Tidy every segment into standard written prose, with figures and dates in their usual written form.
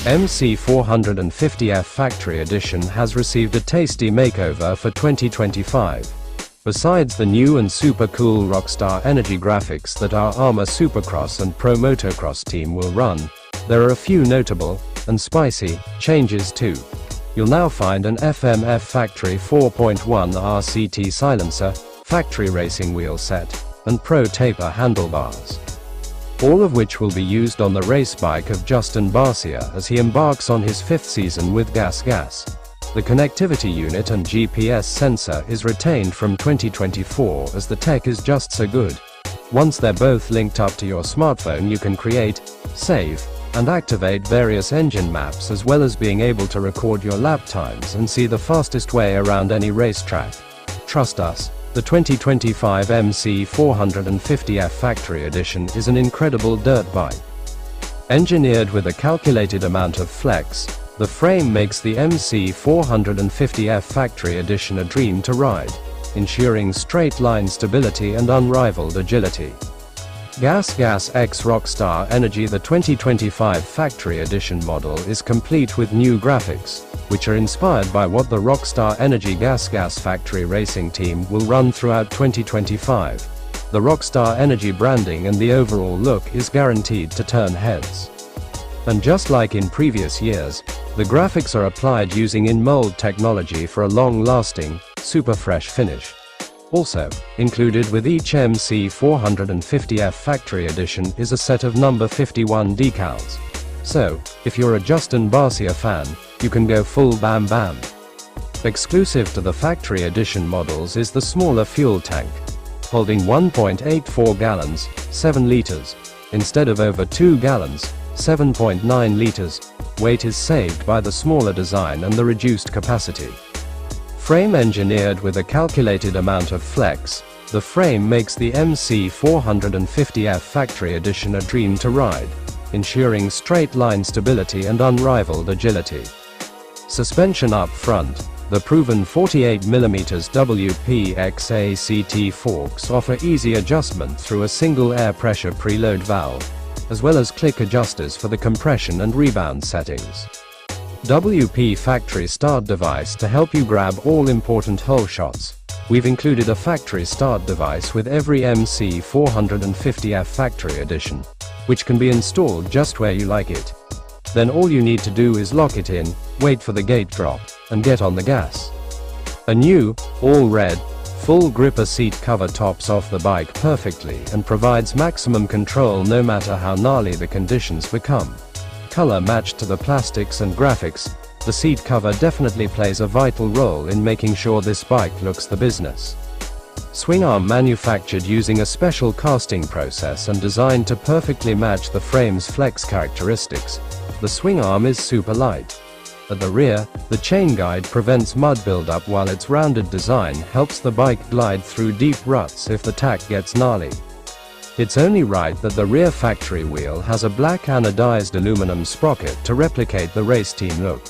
MC450F Factory Edition has received a tasty makeover for 2025. Besides the new and super cool Rockstar Energy graphics that our Armour Supercross and Pro Motocross team will run, there are a few notable, and spicy, changes too. You'll now find an FMF Factory 4.1 RCT silencer, factory racing wheel set, and Pro taper handlebars. All of which will be used on the race bike of Justin Barcia as he embarks on his 5th season with Gasgas. The connectivity unit and GPS sensor is retained from 2024 as the tech is just so good. Once they're both linked up to your smartphone, you can create, save, and activate various engine maps, as well as being able to record your lap times and see the fastest way around any racetrack. Trust us, the 2025 MC450F Factory Edition is an incredible dirt bike. Engineered with a calculated amount of flex, the frame makes the MC450F Factory Edition a dream to ride, ensuring straight line stability and unrivaled agility. Gasgas X Rockstar Energy. The 2025 Factory Edition model is complete with new graphics, which are inspired by what the Rockstar Energy Gasgas factory racing team will run throughout 2025. The Rockstar Energy branding and the overall look is guaranteed to turn heads. And just like in previous years, the graphics are applied using in-mold technology for a long-lasting, super fresh finish. Also, included with each MC450F Factory Edition is a set of number 51 decals. So, if you're a Justin Barcia fan, you can go full bam bam. Exclusive to the Factory Edition models is the smaller fuel tank, holding 1.84 gallons, 7 liters, instead of over 2 gallons, 7.9 liters. Weight is saved by the smaller design and the reduced capacity. Frame engineered with a calculated amount of flex, the frame makes the MC450F Factory Edition a dream to ride, ensuring straight line stability and unrivaled agility. Suspension up front, the proven 48mm WPXACT forks offer easy adjustment through a single air pressure preload valve, as well as click adjusters for the compression and rebound settings. WP Factory Start device to help you grab all important hole shots. We've included a factory start device with every MC450F Factory Edition, which can be installed just where you like it. Then all you need to do is lock it in, wait for the gate drop, and get on the gas. A new, all-red, full gripper seat cover tops off the bike perfectly and provides maximum control no matter how gnarly the conditions become. Color matched to the plastics and graphics, the seat cover definitely plays a vital role in making sure this bike looks the business. Swing arm manufactured using a special casting process and designed to perfectly match the frame's flex characteristics. The swing arm is super light. At the rear, the chain guide prevents mud buildup while its rounded design helps the bike glide through deep ruts if the tack gets gnarly. It's only right that the rear factory wheel has a black anodized aluminum sprocket to replicate the race team look.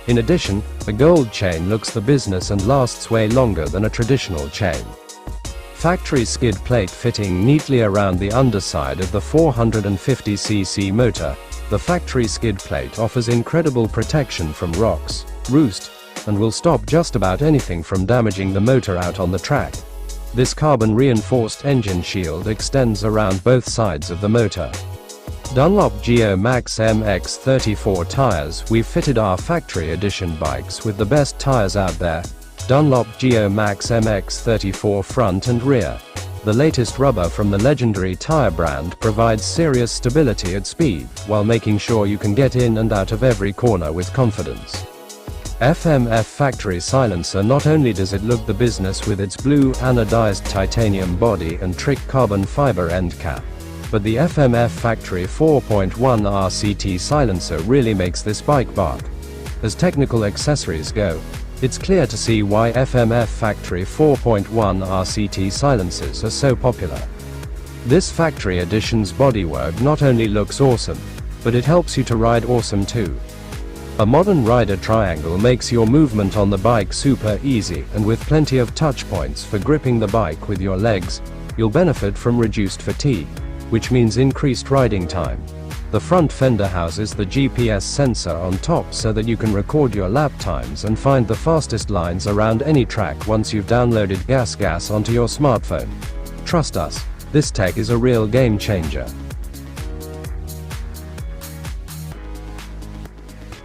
In addition, the gold chain looks the business and lasts way longer than a traditional chain. Factory skid plate fitting neatly around the underside of the 450cc motor, the factory skid plate offers incredible protection from rocks, roost, and will stop just about anything from damaging the motor out on the track. This carbon-reinforced engine shield extends around both sides of the motor. Dunlop Geo Max MX34 tires. We've fitted our Factory Edition bikes with the best tires out there. Dunlop Geo Max MX34 front and rear. The latest rubber from the legendary tire brand provides serious stability at speed, while making sure you can get in and out of every corner with confidence. FMF Factory Silencer. Not only does it look the business with its blue anodized titanium body and trick carbon fiber end cap, but the FMF Factory 4.1 RCT silencer really makes this bike bark. As technical accessories go, it's clear to see why FMF Factory 4.1 RCT silencers are so popular. This Factory Edition's bodywork not only looks awesome, but it helps you to ride awesome too. A modern rider triangle makes your movement on the bike super easy, and with plenty of touch points for gripping the bike with your legs, you'll benefit from reduced fatigue, which means increased riding time. The front fender houses the GPS sensor on top so that you can record your lap times and find the fastest lines around any track once you've downloaded Gasgas onto your smartphone. Trust us, this tech is a real game changer.